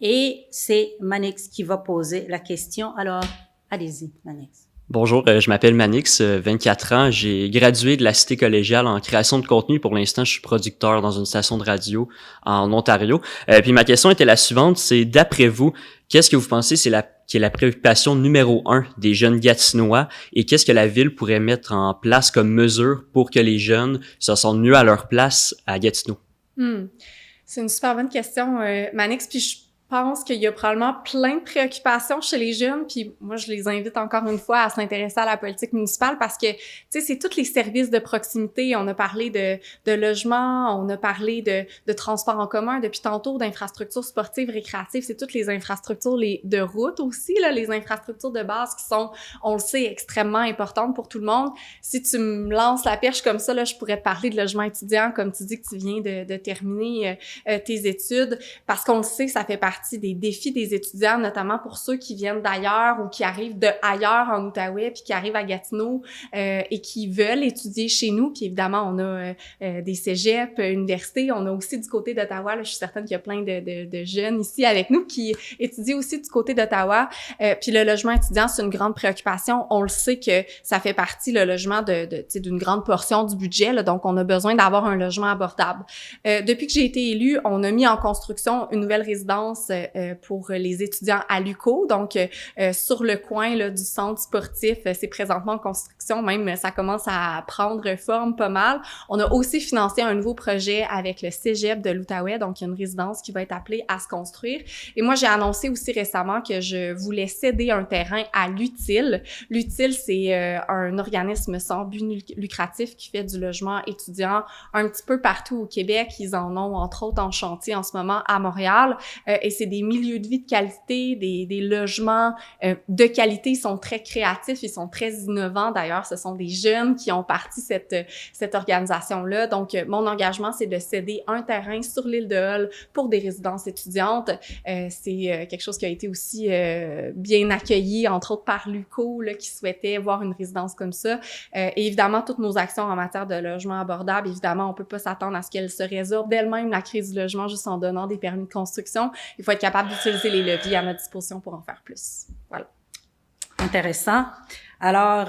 et c'est Manix qui va poser la question. Alors, allez-y, Manix. Bonjour, je m'appelle Manix, 24 ans. J'ai gradué de la Cité collégiale en création de contenu. Pour l'instant, je suis producteur dans une station de radio en Ontario. Puis ma question était la suivante, c'est d'après vous, qu'est-ce que vous pensez qui est la préoccupation numéro 1 des jeunes Gatinois et qu'est-ce que la ville pourrait mettre en place comme mesure pour que les jeunes se sentent mieux à leur place à Gatineau? C'est une super bonne question, Manix. Puis je pense qu'il y a probablement plein de préoccupations chez les jeunes, puis moi, je les invite encore une fois à s'intéresser à la politique municipale parce que, tu sais, c'est tous les services de proximité. On a parlé de logement, on a parlé de transport en commun depuis tantôt, d'infrastructures sportives, récréatives. C'est toutes les infrastructures de route aussi, là, les infrastructures de base qui sont, on le sait, extrêmement importantes pour tout le monde. Si tu me lances la perche comme ça, là, je pourrais te parler de logement étudiant, comme tu dis que tu viens de terminer tes études, parce qu'on le sait, ça fait partie des défis des étudiants, notamment pour ceux qui viennent d'ailleurs ou qui arrivent de ailleurs en Outaouais puis qui arrivent à Gatineau et qui veulent étudier chez nous. Puis évidemment, on a des cégeps, universités. On a aussi du côté d'Ottawa. Là, je suis certaine qu'il y a plein de jeunes ici avec nous qui étudient aussi du côté d'Ottawa. Puis le logement étudiant, c'est une grande préoccupation. On le sait que ça fait partie, le logement, d'une grande portion du budget. Là, donc, on a besoin d'avoir un logement abordable. Depuis que j'ai été élue, on a mis en construction une nouvelle résidence pour les étudiants à l'UQO, donc sur le coin là, du centre sportif, c'est présentement en construction, même ça commence à prendre forme pas mal. On a aussi financé un nouveau projet avec le Cégep de l'Outaouais, donc il y a une résidence qui va être appelée à se construire. Et moi, j'ai annoncé aussi récemment que je voulais céder un terrain à l'Utile. L'Utile, c'est un organisme sans but lucratif qui fait du logement étudiant un petit peu partout au Québec. Ils en ont entre autres en chantier en ce moment à Montréal. Et c'est des milieux de vie de qualité, des logements de qualité. Ils sont très créatifs, ils sont très innovants. D'ailleurs, ce sont des jeunes qui ont parti cette organisation-là. Donc, mon engagement, c'est de céder un terrain sur l'île de Hull pour des résidences étudiantes. C'est quelque chose qui a été aussi bien accueilli, entre autres par l'UQO, là, qui souhaitait voir une résidence comme ça. Et évidemment, toutes nos actions en matière de logement abordable, évidemment, on peut pas s'attendre à ce qu'elles se résorbent d'elles-mêmes, la crise du logement, juste en donnant des permis de construction. Il faut être capable d'utiliser les leviers à notre disposition pour en faire plus. Voilà. Intéressant. Alors,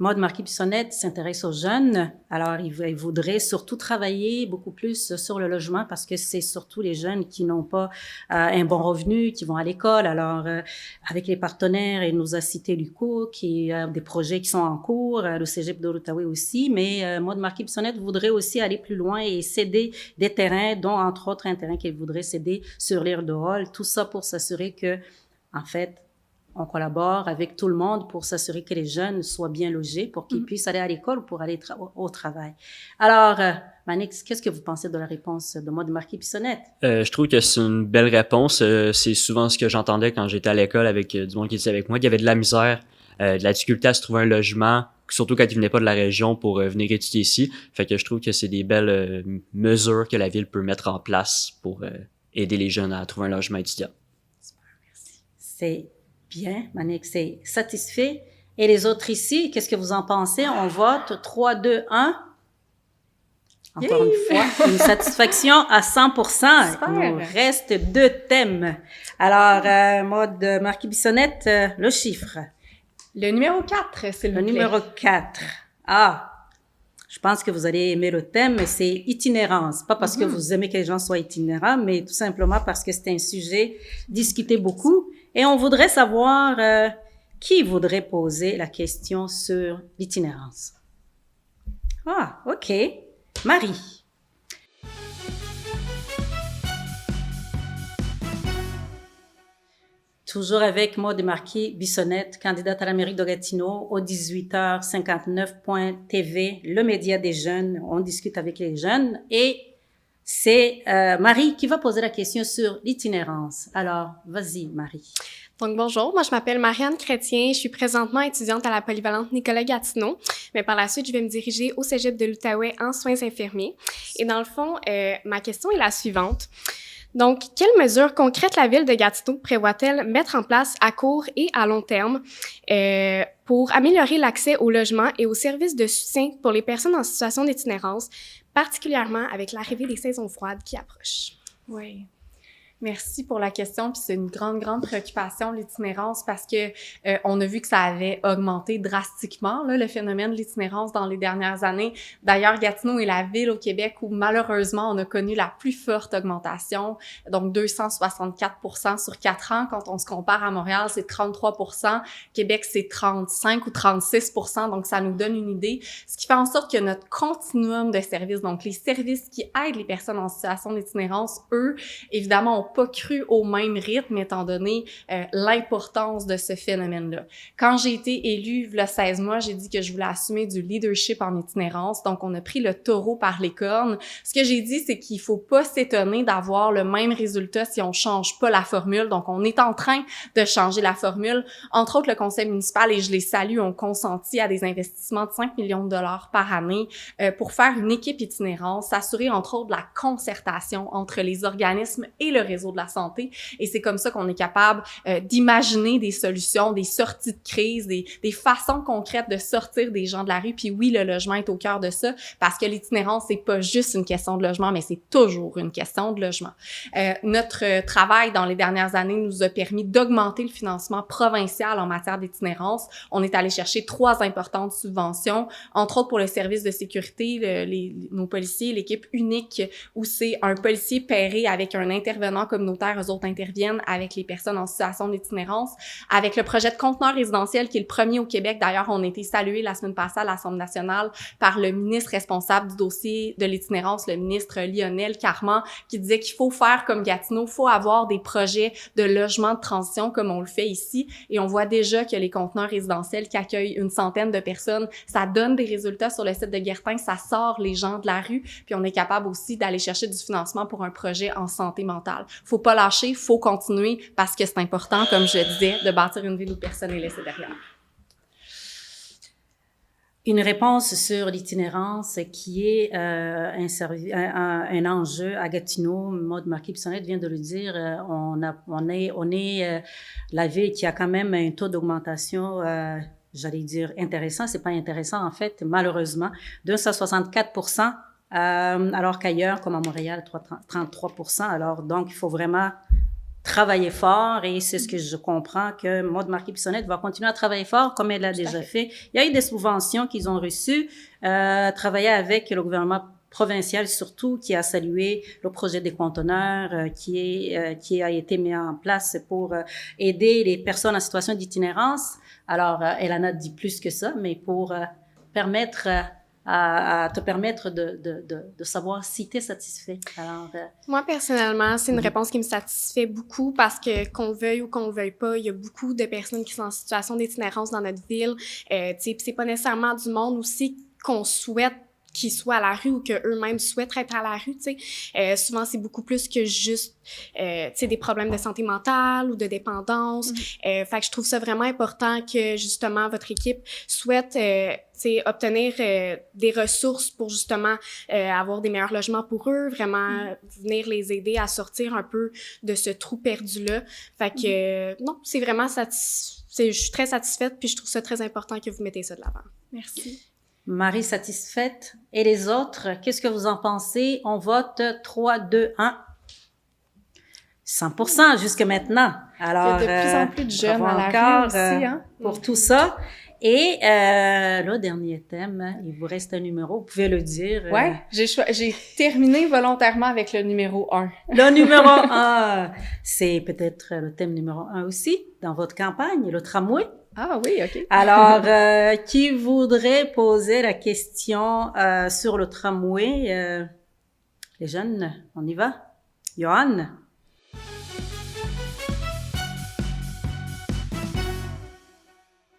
Maude Marquis-Bissonnette s'intéresse aux jeunes. Alors, il voudrait surtout travailler beaucoup plus sur le logement parce que c'est surtout les jeunes qui n'ont pas un bon revenu, qui vont à l'école. Alors, avec les partenaires, il nous a cité l'UQO, qui a des projets qui sont en cours, le Cégep de l'Outaouais aussi. Mais Maude Marquis-Bissonnette voudrait aussi aller plus loin et céder des terrains, dont entre autres un terrain qu'elle voudrait céder sur l'île de Hull. Tout ça pour s'assurer que, en fait, on collabore avec tout le monde pour s'assurer que les jeunes soient bien logés, pour qu'ils puissent aller à l'école ou pour aller au travail. Alors, Manix, qu'est-ce que vous pensez de la réponse de Maude Marquis-Bissonnette? Je trouve que c'est une belle réponse. C'est souvent ce que j'entendais quand j'étais à l'école avec du monde qui était avec moi, qu'il y avait de la misère, de la difficulté à se trouver un logement, surtout quand ils venaient pas de la région pour venir étudier ici. Fait que je trouve que c'est des belles mesures que la ville peut mettre en place pour aider les jeunes à trouver un logement étudiant. Super, merci. C'est bien, Manix est satisfait. Et les autres ici, qu'est-ce que vous en pensez? On vote 3, 2, 1. Encore une fois, une satisfaction à 100%. Super. Il nous reste 2 thèmes. Alors, Maude Marquis-Bissonnette, le chiffre. Le numéro 4, c'est Le numéro 4. Ah, je pense que vous allez aimer le thème, c'est itinérance. Pas parce que vous aimez que les gens soient itinérants, mais tout simplement parce que c'est un sujet discuté beaucoup. Et on voudrait savoir qui voudrait poser la question sur l'itinérance. Ah, OK. Marie. Toujours avec Maude Marquis-Bissonnette, candidate à la mairie de Gatineau au 18h59.tv, le média des jeunes. On discute avec les jeunes et c'est Marie qui va poser la question sur l'itinérance. Alors, vas-y, Marie. Donc, bonjour, moi je m'appelle Marianne Chrétien, je suis présentement étudiante à la polyvalente Nicolas-Gatineau, mais par la suite, je vais me diriger au Cégep de l'Outaouais en soins infirmiers. Et dans le fond, ma question est la suivante. Donc, quelles mesures concrètes la ville de Gatineau prévoit-elle mettre en place à court et à long terme pour améliorer l'accès au logement et aux services de soutien pour les personnes en situation d'itinérance, particulièrement avec l'arrivée des saisons froides qui approchent? Oui. Merci pour la question, puis c'est une grande préoccupation, l'itinérance, parce que on a vu que ça avait augmenté drastiquement, là, le phénomène de l'itinérance dans les dernières années. D'ailleurs, Gatineau est la ville au Québec où malheureusement on a connu la plus forte augmentation, donc 264% sur 4 ans. Quand on se compare à Montréal, c'est 33%, Québec c'est 35 ou 36%, donc ça nous donne une idée. Ce qui fait en sorte que notre continuum de services, donc les services qui aident les personnes en situation d'itinérance, eux, évidemment, ont pas cru au même rythme étant donné l'importance de ce phénomène-là. Quand j'ai été élue, il y a 16 mois, j'ai dit que je voulais assumer du leadership en itinérance. Donc, on a pris le taureau par les cornes. Ce que j'ai dit, c'est qu'il faut pas s'étonner d'avoir le même résultat si on change pas la formule. Donc, on est en train de changer la formule. Entre autres, le conseil municipal, et je les salue, ont consenti à des investissements de 5 millions de dollars par année pour faire une équipe itinérance, s'assurer entre autres de la concertation entre les organismes et le réseau de la santé. Et c'est comme ça qu'on est capable d'imaginer des solutions, des sorties de crise, des façons concrètes de sortir des gens de la rue. Puis oui, le logement est au cœur de ça, parce que l'itinérance, c'est pas juste une question de logement, mais c'est toujours une question de logement. Notre travail dans les dernières années nous a permis d'augmenter le financement provincial en matière d'itinérance. On est allé chercher 3 importantes subventions, entre autres pour le service de sécurité, nos policiers, l'équipe unique, où c'est un policier pairé avec un intervenant communautaire, eux autres interviennent avec les personnes en situation d'itinérance. Avec le projet de conteneur résidentiel, qui est le premier au Québec, d'ailleurs, on a été salué la semaine passée à l'Assemblée nationale par le ministre responsable du dossier de l'itinérance, le ministre Lionel Carman, qui disait qu'il faut faire comme Gatineau, il faut avoir des projets de logement de transition comme on le fait ici. Et on voit déjà que les conteneurs résidentiels qui accueillent une centaine de personnes, ça donne des résultats sur le site de Guertin, ça sort les gens de la rue, puis on est capable aussi d'aller chercher du financement pour un projet en santé mentale. faut pas lâcher, faut continuer parce que c'est important, comme je disais, de bâtir une ville où personne n'est laissé derrière. Une réponse sur l'itinérance qui est un enjeu à Gatineau. Maud Marquis-Bissonnette vient de le dire. On est la ville qui a quand même un taux d'augmentation, j'allais dire intéressant. C'est pas intéressant en fait, malheureusement, de 64%, alors qu'ailleurs, comme à Montréal, 33%. Alors donc, il faut vraiment travailler fort et c'est ce que je comprends que Maud Marquis-Bissonnette va continuer à travailler fort comme elle l'a déjà fait. Il y a eu des subventions qu'ils ont reçues, travailler avec le gouvernement provincial surtout qui a salué le projet des conteneurs qui a été mis en place pour aider les personnes en situation d'itinérance. Alors, elle en a dit plus que ça, mais pour permettre à te permettre de savoir si tu es satisfait. Alors, moi, personnellement, c'est une réponse qui me satisfait beaucoup parce que qu'on veuille ou qu'on veuille pas, il y a beaucoup de personnes qui sont en situation d'itinérance dans notre ville. C'est pas nécessairement du monde aussi qu'on souhaite qu'ils soient à la rue ou qu'eux-mêmes souhaitent être à la rue, tu sais. Souvent, c'est beaucoup plus que juste, tu sais, des problèmes de santé mentale ou de dépendance. Fait que je trouve ça vraiment important que, justement, votre équipe souhaite, tu sais, obtenir des ressources pour, justement, avoir des meilleurs logements pour eux, vraiment venir les aider à sortir un peu de ce trou perdu-là. Fait que, non, c'est vraiment je suis très satisfaite puis je trouve ça très important que vous mettez ça de l'avant. Merci. Marie satisfaite. Et les autres, qu'est-ce que vous en pensez? On vote 3, 2, 1. 100% jusque maintenant. Alors, il y a de plus en plus de jeunes à la rue aussi, hein? Pour tout ça. Et le dernier thème, il vous reste un numéro, vous pouvez le dire. Ouais, j'ai terminé volontairement avec le numéro 1. Le numéro 1, c'est peut-être le thème numéro 1 aussi dans votre campagne, le tramway. Ah oui, OK. Alors, qui voudrait poser la question sur le tramway? Les jeunes, on y va? Johan?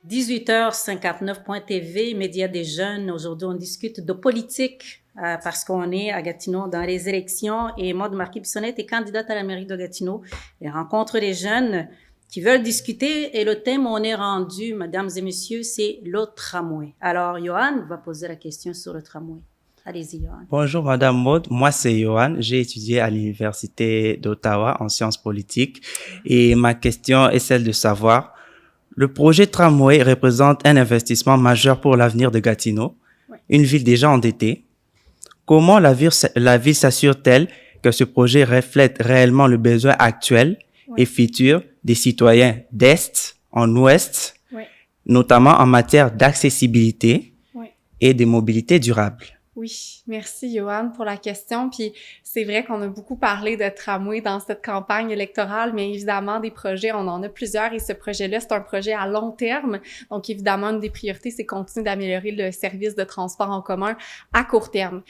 « 18h59.tv, Médias des jeunes. Aujourd'hui, on discute de politique parce qu'on est à Gatineau dans les élections et Maud Marquis-Bissonnette est candidate à la mairie de Gatineau et rencontre les jeunes qui veulent discuter et le thème où on est rendu, mesdames et messieurs, c'est le tramway. Alors, Johan va poser la question sur le tramway. Allez-y, Johan. Bonjour, Madame Maud. Moi, c'est Johan. J'ai étudié à l'Université d'Ottawa en sciences politiques et ma question est celle de savoir, le projet tramway représente un investissement majeur pour l'avenir de Gatineau, une ville déjà endettée. Comment la ville s'assure-t-elle que ce projet reflète réellement le besoin actuel et futur des citoyens d'Est en Ouest, notamment en matière d'accessibilité et de mobilité durable? Oui, merci Johan pour la question. Puis c'est vrai qu'on a beaucoup parlé de tramway dans cette campagne électorale, mais évidemment des projets, on en a plusieurs et ce projet-là, c'est un projet à long terme. Donc évidemment, une des priorités, c'est continuer d'améliorer le service de transport en commun à court terme.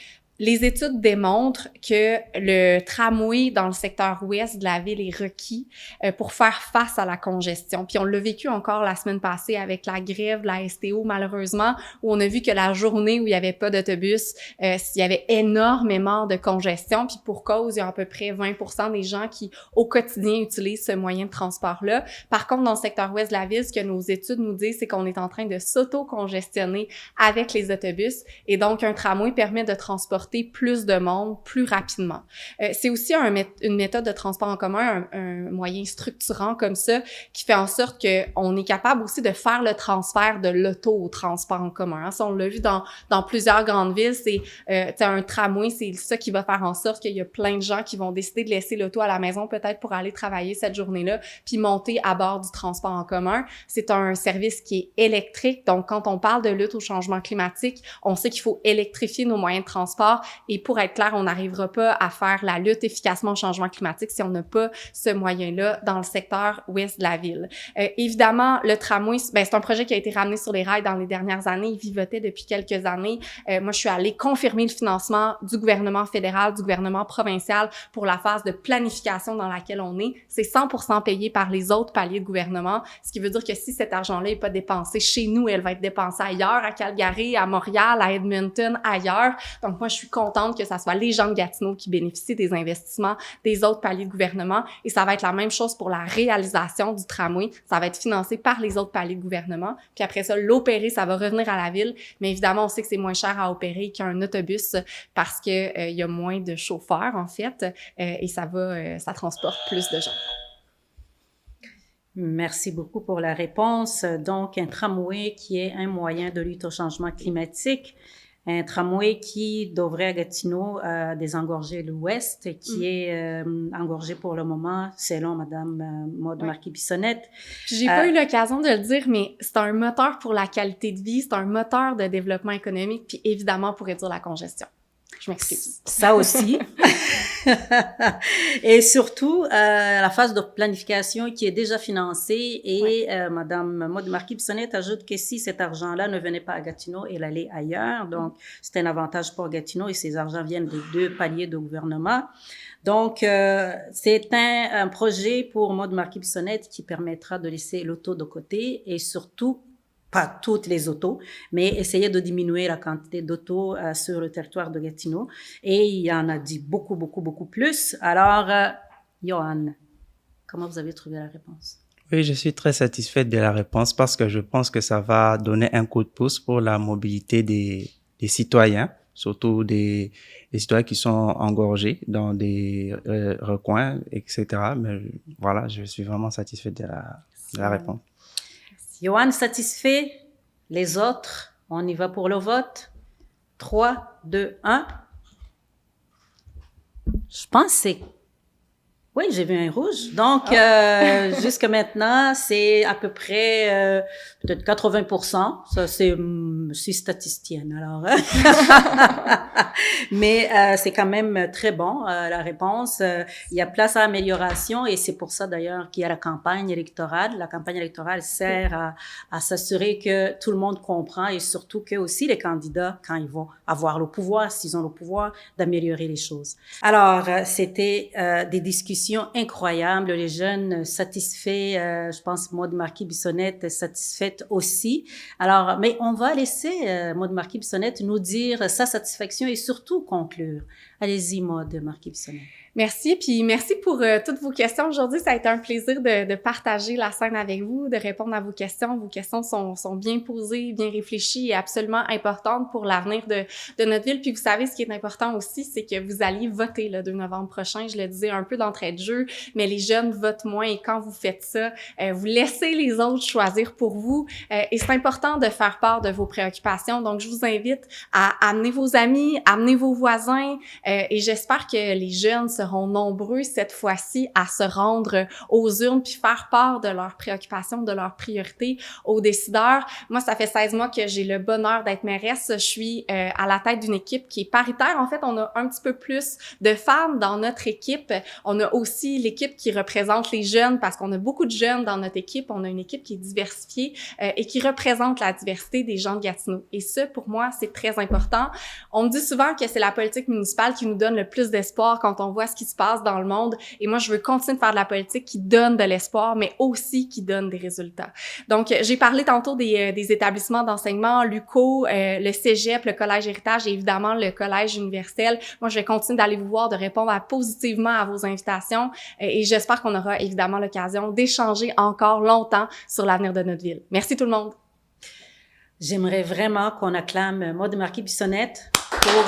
Les études démontrent que le tramway dans le secteur ouest de la ville est requis pour faire face à la congestion. Puis on l'a vécu encore la semaine passée avec la grève de la STO, malheureusement, où on a vu que la journée où il n'y avait pas d'autobus, il y avait énormément de congestion. Puis pour cause, il y a à peu près 20% des gens qui, au quotidien, utilisent ce moyen de transport-là. Par contre, dans le secteur ouest de la ville, ce que nos études nous disent, c'est qu'on est en train de s'auto-congestionner avec les autobus. Et donc, un tramway permet de transporter plus de monde plus rapidement. C'est aussi une méthode de transport en commun, un moyen structurant comme ça, qui fait en sorte qu'on est capable aussi de faire le transfert de l'auto au transport en commun. Hein. Ça, on l'a vu dans plusieurs grandes villes, c'est un tramway, c'est ça qui va faire en sorte qu'il y a plein de gens qui vont décider de laisser l'auto à la maison peut-être pour aller travailler cette journée-là, puis monter à bord du transport en commun. C'est un service qui est électrique, donc quand on parle de lutte au changement climatique, on sait qu'il faut électrifier nos moyens de transport. Et pour être clair, on n'arrivera pas à faire la lutte efficacement au changement climatique si on n'a pas ce moyen-là dans le secteur ouest de la ville. Évidemment, le tramway, c'est un projet qui a été ramené sur les rails dans les dernières années. Il vivotait depuis quelques années. Moi, je suis allée confirmer le financement du gouvernement fédéral, du gouvernement provincial pour la phase de planification dans laquelle on est. C'est 100% payé par les autres paliers de gouvernement, ce qui veut dire que si cet argent-là n'est pas dépensé chez nous, elle va être dépensée ailleurs, à Calgary, à Montréal, à Edmonton, ailleurs. Donc, moi, je suis contente que ça soit les gens de Gatineau qui bénéficient des investissements des autres paliers de gouvernement. Et ça va être la même chose pour la réalisation du tramway. Ça va être financé par les autres paliers de gouvernement. Puis après ça, l'opérer, ça va revenir à la ville. Mais évidemment, on sait que c'est moins cher à opérer qu'un autobus parce que il y a moins de chauffeurs, en fait, et ça transporte plus de gens. Merci beaucoup pour la réponse. Donc, un tramway qui est un moyen de lutte au changement climatique, un tramway qui devrait à Gatineau désengorger l'Ouest, qui est engorgé pour le moment, selon Madame Maude Marquis-Bissonnette. J'ai pas eu l'occasion de le dire, mais c'est un moteur pour la qualité de vie, c'est un moteur de développement économique, puis évidemment pour réduire la congestion. Je m'excuse. Ça aussi. Et surtout, la phase de planification qui est déjà financée et Madame Maude Marquis-Bissonnette ajoute que si cet argent-là ne venait pas à Gatineau, il allait ailleurs. Donc, c'est un avantage pour Gatineau et ces argents viennent de 2 paliers de gouvernement. Donc, c'est un projet pour Maude Marquis-Bissonnette qui permettra de laisser l'auto de côté et surtout pas toutes les autos, mais essayer de diminuer la quantité d'autos sur le territoire de Gatineau. Et il y en a dit beaucoup, beaucoup, beaucoup plus. Alors, Johan, comment vous avez trouvé la réponse? Oui, je suis très satisfaite de la réponse parce que je pense que ça va donner un coup de pouce pour la mobilité des citoyens, surtout des citoyens qui sont engorgés dans des recoins, etc. Mais voilà, je suis vraiment satisfaite de la réponse. Johan, satisfait? Les autres, on y va pour le vote. 3, 2, 1. Je pense que c'est... Oui, j'ai vu un rouge. Donc, jusque maintenant, c'est à peu près peut-être 80%. Ça, c'est statisticienne, alors. Mais c'est quand même très bon, la réponse. Il y a place à amélioration et c'est pour ça, d'ailleurs, qu'il y a la campagne électorale. La campagne électorale sert à s'assurer que tout le monde comprend et surtout que aussi les candidats, quand ils vont avoir le pouvoir, s'ils ont le pouvoir, d'améliorer les choses. Alors, c'était des discussions incroyables, les jeunes satisfaits, je pense Maude Marquis-Bissonnette satisfaite aussi. Alors, mais on va laisser Maude Marquis-Bissonnette nous dire sa satisfaction et surtout conclure. Allez-y, Maude Marquis-Bissonnette. Merci, puis merci pour toutes vos questions aujourd'hui. Ça a été un plaisir de partager la scène avec vous, de répondre à vos questions. Vos questions sont bien posées, bien réfléchies et absolument importantes pour l'avenir de notre ville. Puis vous savez, ce qui est important aussi, c'est que vous alliez voter le 2 novembre prochain. Je le disais un peu d'entrée de jeu, mais les jeunes votent moins et quand vous faites ça, vous laissez les autres choisir pour vous. Et c'est important de faire part de vos préoccupations. Donc, je vous invite à amener vos amis, amener vos voisins et j'espère que les jeunes seront nombreux cette fois-ci à se rendre aux urnes puis faire part de leurs préoccupations, de leurs priorités aux décideurs. Moi, ça fait 16 mois que j'ai le bonheur d'être mairesse. Je suis à la tête d'une équipe qui est paritaire. En fait, on a un petit peu plus de femmes dans notre équipe. On a aussi l'équipe qui représente les jeunes parce qu'on a beaucoup de jeunes dans notre équipe. On a une équipe qui est diversifiée et qui représente la diversité des gens de Gatineau. Et ça, pour moi, c'est très important. On me dit souvent que c'est la politique municipale qui nous donne le plus d'espoir quand on voit ce qui se passe dans le monde. Et moi, je veux continuer de faire de la politique qui donne de l'espoir, mais aussi qui donne des résultats. Donc, j'ai parlé tantôt des établissements d'enseignement, l'UQO, le Cégep, le Collège Héritage et évidemment le Collège universel. Moi, je vais continuer d'aller vous voir, de répondre positivement à vos invitations et j'espère qu'on aura évidemment l'occasion d'échanger encore longtemps sur l'avenir de notre ville. Merci tout le monde. J'aimerais vraiment qu'on acclame Maude Marquis-Bissonnette pour...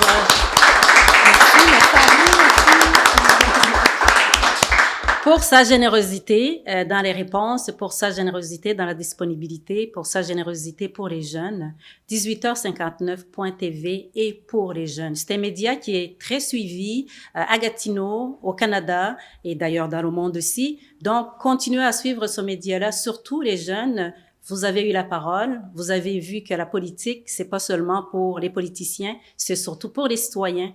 Pour sa générosité dans les réponses, pour sa générosité dans la disponibilité, pour sa générosité pour les jeunes. 18h59.tv et pour les jeunes. C'est un média qui est très suivi à Gatineau, au Canada et d'ailleurs dans le monde aussi. Donc, continuez à suivre ce média-là, surtout les jeunes. Vous avez eu la parole, vous avez vu que la politique, c'est pas seulement pour les politiciens, c'est surtout pour les citoyens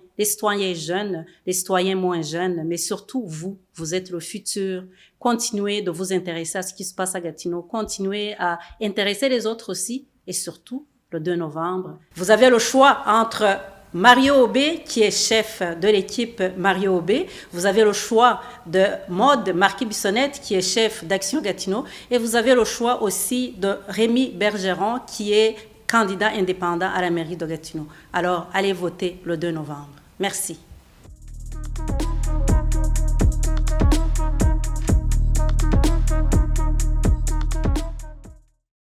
jeunes, les citoyens moins jeunes, mais surtout vous êtes le futur. Continuez de vous intéresser à ce qui se passe à Gatineau, continuez à intéresser les autres aussi, et surtout, le 2 novembre, vous avez le choix entre Mario Aubé, qui est chef de l'équipe Mario Aubé. Vous avez le choix de Maude Marquis-Bissonnette, qui est chef d'Action Gatineau. Et vous avez le choix aussi de Rémi Bergeron, qui est candidat indépendant à la mairie de Gatineau. Alors, allez voter le 2 novembre. Merci.